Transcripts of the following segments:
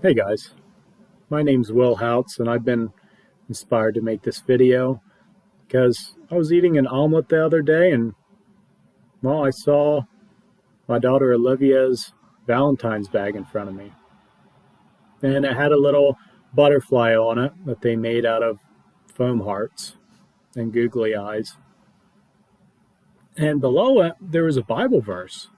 Hey guys, my name's Will Houts and I've been inspired to make this video because I was eating an omelet the other day and I saw my daughter Olivia's Valentine's bag in front of me. And it had a little butterfly on it that they made out of foam hearts and googly eyes. And below it there was a Bible verse,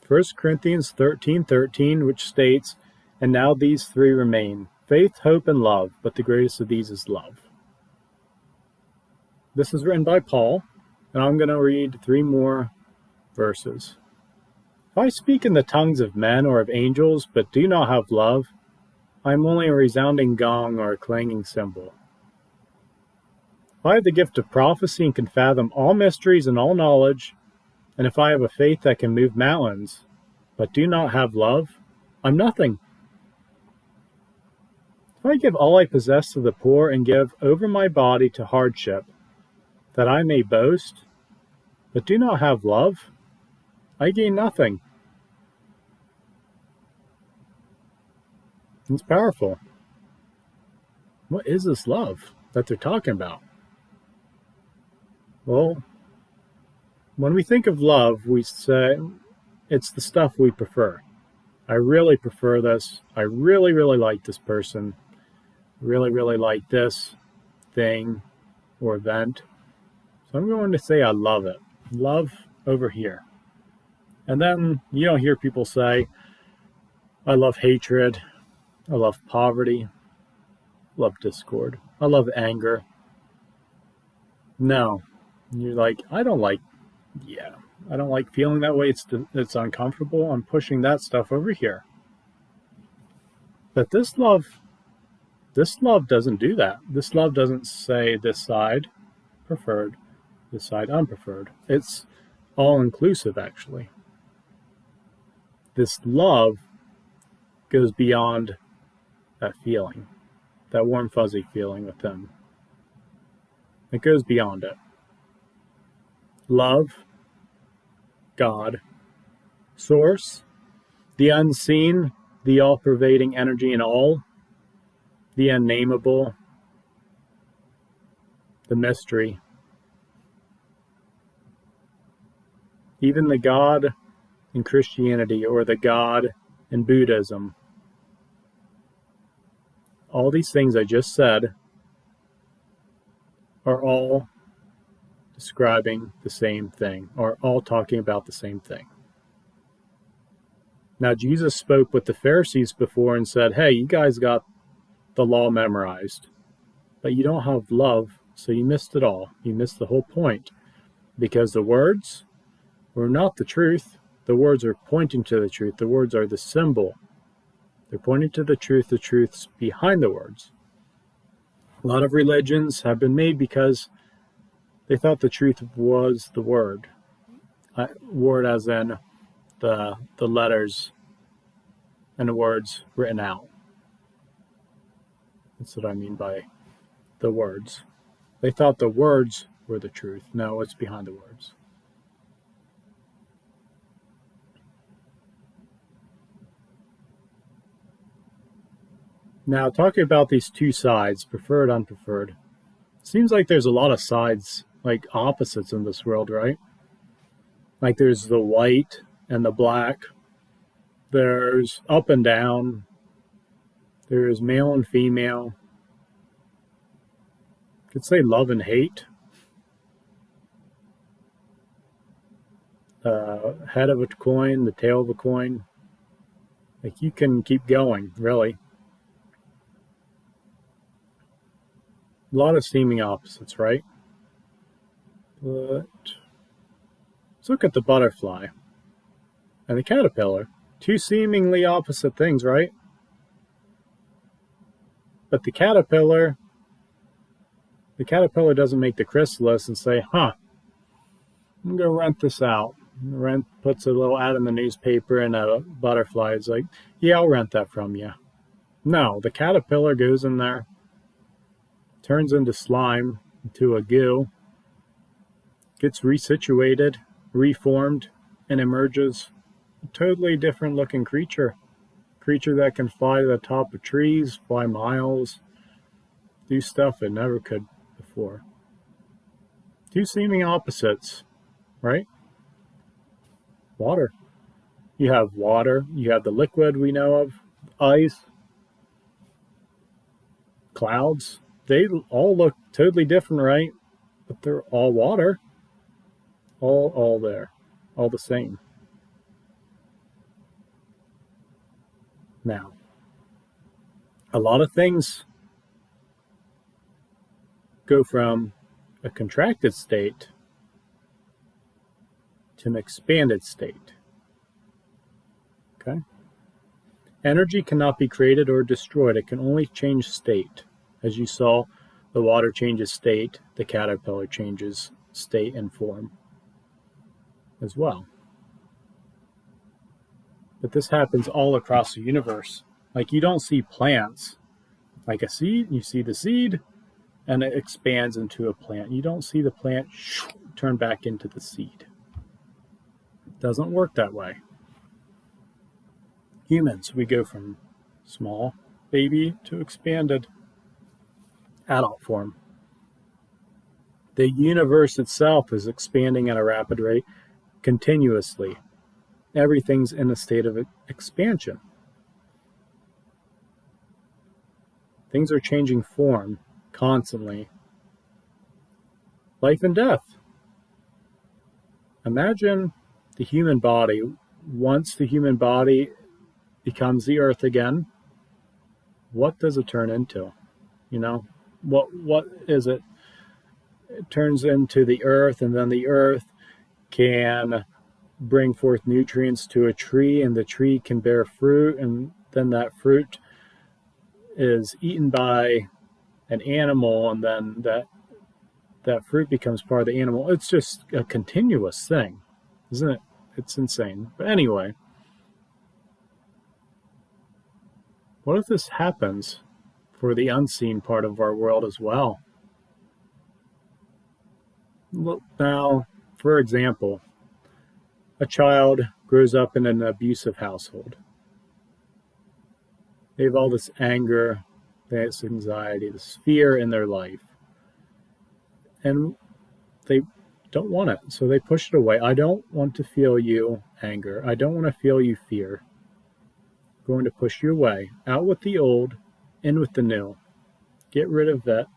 1 Corinthians 13:13, which states, "And now these three remain, faith, hope, and love, but the greatest of these is love." This is written by Paul, and I'm going to read three more verses. "If I speak in the tongues of men or of angels, but do not have love, I am only a resounding gong or a clanging cymbal. If I have the gift of prophecy and can fathom all mysteries and all knowledge, and if I have a faith that can move mountains, but do not have love, I'm nothing. If I give all I possess to the poor and give over my body to hardship, that I may boast, but do not have love, I gain nothing." It's powerful. What is this love that they're talking about? Well, when we think of love, we say it's the stuff we prefer. I really prefer this. I really, really like this person. Really, really like this thing or event. So I'm going to say I love it. Love over here. And then you don't hear people say, I love hatred. I love poverty. I love discord. I love anger. No. You're like, I don't like feeling that way. It's uncomfortable. I'm pushing that stuff over here. But this love doesn't do that. This love doesn't say this side preferred, this side unpreferred. It's all inclusive, actually. This love goes beyond that feeling, that warm, fuzzy feeling with them. It goes beyond it. Love, God, source, the unseen, the all-pervading energy in all, the unnameable, the mystery, even the God in Christianity or the God in Buddhism. All these things I just said are all describing the same thing, or all talking about the same thing. Now, Jesus spoke with the Pharisees before and said, hey, you guys got the law memorized, but you don't have love, so you missed it all. You missed the whole point, because the words were not the truth. The words are pointing to the truth. The words are the symbol. They're pointing to the truth's behind the words. A lot of religions have been made because they thought the truth was the word. Word as in the letters and the words written out. That's what I mean by the words. They thought the words were the truth. No, it's behind the words. Now, talking about these two sides, preferred, unpreferred, seems like there's a lot of sides, like opposites in this world, right? Like there's the white and the black. There's up and down. There's male and female. You could say love and hate. Head of a coin, the tail of a coin. Like you can keep going, really. A lot of seeming opposites, right? But let's look at the butterfly and the caterpillar. Two seemingly opposite things, right? But the caterpillar doesn't make the chrysalis and say, I'm going to rent this out. Puts a little ad in the newspaper and a butterfly is like, yeah, I'll rent that from you. No, the caterpillar goes in there, turns into slime, into a goo, gets resituated, reformed, and emerges a totally different looking creature creature that can fly to the top of trees, fly miles, do stuff it never could before. Two seeming opposites, right? Water. You have water, you have the liquid we know of, ice, clouds. They all look totally different, right? But they're all water. All there. All the same. Now, a lot of things go from a contracted state to an expanded state. Okay? Energy cannot be created or destroyed. It can only change state. As you saw, the water changes state, the caterpillar changes state and form as well. But this happens all across the universe. Like, you don't see plants like a seed. You see the seed and it expands into a plant. You don't see the plant turn back into the seed. It doesn't work that way. Humans, we go from small baby to expanded adult form. The universe itself is expanding at a rapid rate continuously. Everything's in a state of expansion. Things are changing form constantly. Life and death. Imagine the human body. Once the human body becomes the earth again, what does it turn into? You know, what is it? It turns into the earth, and then the earth can bring forth nutrients to a tree, and the tree can bear fruit, and then that fruit is eaten by an animal, and then that fruit becomes part of the animal. It's just a continuous thing, isn't it? It's insane. But anyway, what if this happens for the unseen part of our world as well? Look, now, for example, a child grows up in an abusive household. They have all this anger, this anxiety, this fear in their life. And they don't want it, so they push it away. I don't want to feel you anger. I don't want to feel you fear. I'm going to push you away. Out with the old, in with the new. Get rid of the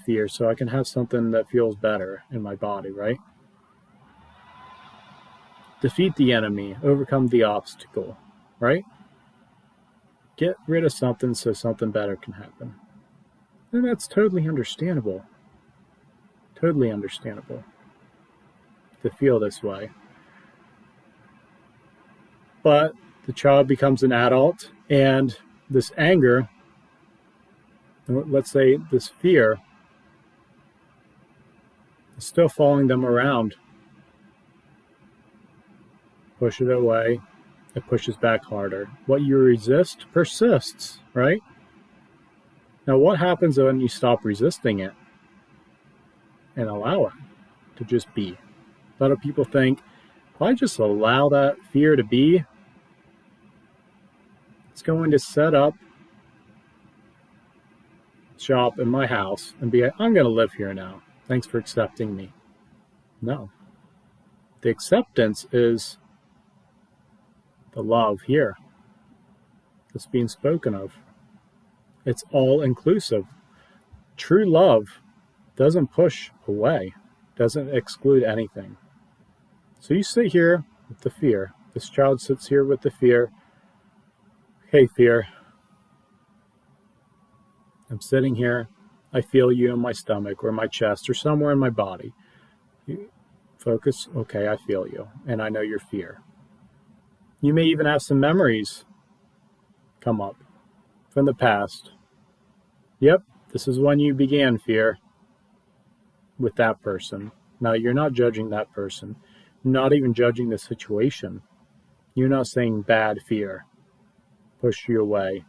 fear so I can have something that feels better in my body, right? Defeat the enemy, overcome the obstacle, right? Get rid of something so something better can happen. And that's totally understandable. Totally understandable to feel this way. But the child becomes an adult, and this anger, let's say this fear, is still following them around. Push it away, it pushes back harder. What you resist persists, right? Now, what happens when you stop resisting it and allow it to just be? A lot of people think, if I just allow that fear to be, it's going to set up shop in my house and be like, I'm going to live here now. Thanks for accepting me. No. The acceptance is the love here that's being spoken of. It's all inclusive. True love doesn't push away, doesn't exclude anything. So you sit here with the fear. This child sits here with the fear. Hey, fear. I'm sitting here. I feel you in my stomach or my chest or somewhere in my body. You focus. Okay, I feel you. And I know your fear. You may even have some memories come up from the past. Yep, this is when you began fear with that person. Now, you're not judging that person. Not even judging the situation. You're not saying bad fear, push you away,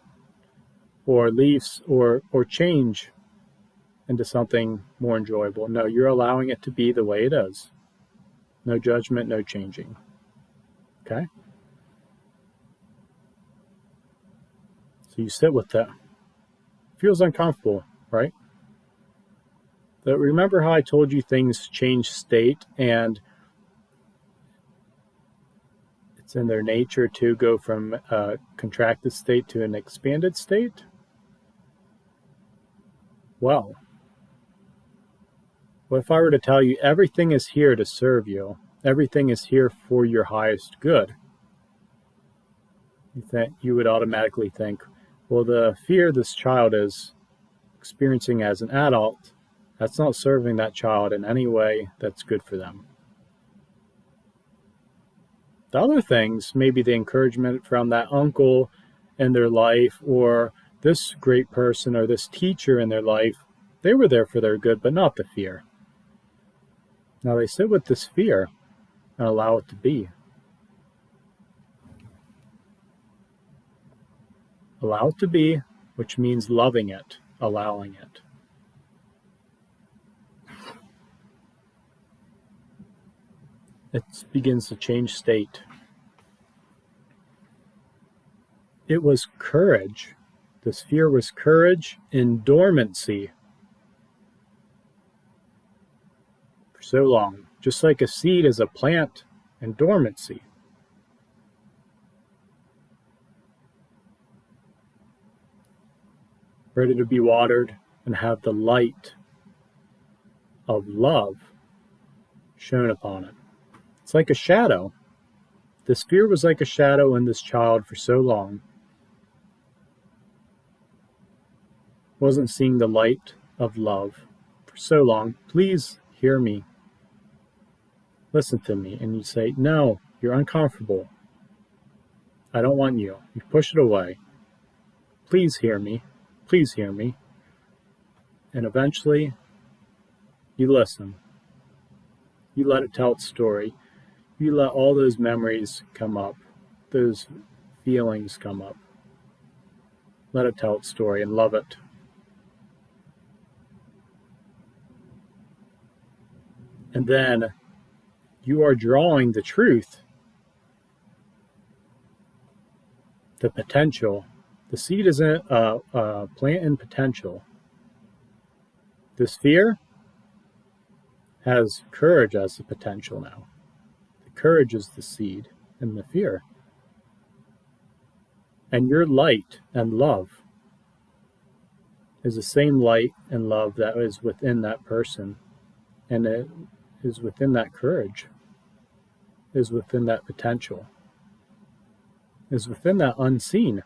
or leaves or change into something more enjoyable. No, you're allowing it to be the way it is. No judgment, no changing. Okay? So you sit with it. It feels uncomfortable, right? But remember how I told you things change state, and it's in their nature to go from a contracted state to an expanded state? Well, what if I were to tell you everything is here to serve you? Everything is here for your highest good. You would automatically think, well, the fear this child is experiencing as an adult, that's not serving that child in any way that's good for them. The other things, maybe the encouragement from that uncle in their life, or this great person or this teacher in their life, they were there for their good, but not the fear. Now they sit with this fear and allow it to be. Allow it to be, which means loving it, allowing it. It begins to change state. It was courage. This fear was courage in dormancy for so long. Just like a seed is a plant in dormancy. Ready to be watered and have the light of love shone upon it. It's like a shadow. This fear was like a shadow in this child for so long. Wasn't seeing the light of love for so long. Please hear me. Listen to me. And you say, no, you're uncomfortable. I don't want you. You push it away. Please hear me. Please hear me. And eventually, you listen. You let it tell its story. You let all those memories come up, those feelings come up. Let it tell its story and love it. And then you are drawing the truth, the potential. The seed is a plant in potential. This fear has courage as the potential now. The courage is the seed and the fear. And your light and love is the same light and love that is within that person. And it is within that courage, is within that potential, is within that unseen.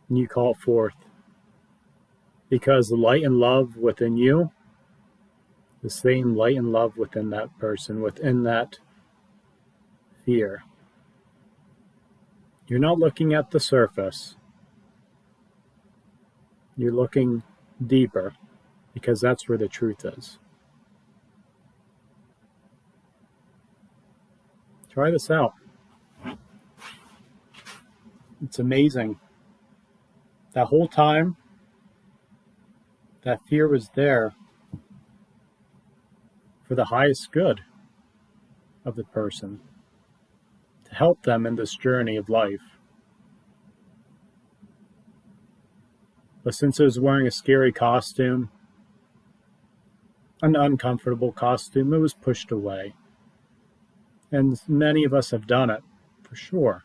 And you call it forth. Because the light and love within you, the same light and love within that person, within that fear. You're not looking at the surface. You're looking deeper, because that's where the truth is. Try this out. It's amazing. That whole time, that fear was there for the highest good of the person, to help them in this journey of life. But since it was wearing a scary costume, an uncomfortable costume, it was pushed away. And many of us have done it, for sure.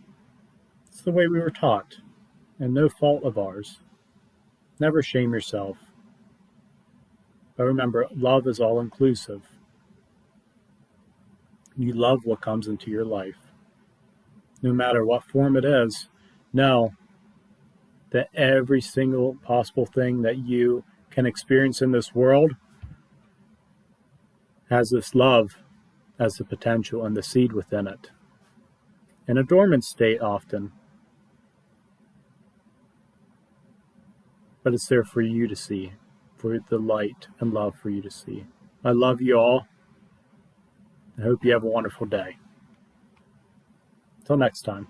It's the way we were taught, and no fault of ours. Never shame yourself. But remember, love is all-inclusive. You love what comes into your life. No matter what form it is, know that every single possible thing that you can experience in this world has this love as the potential and the seed within it. In a dormant state often. But it's there for you to see, for the light and love for you to see. I love you all. I hope you have a wonderful day. Until next time.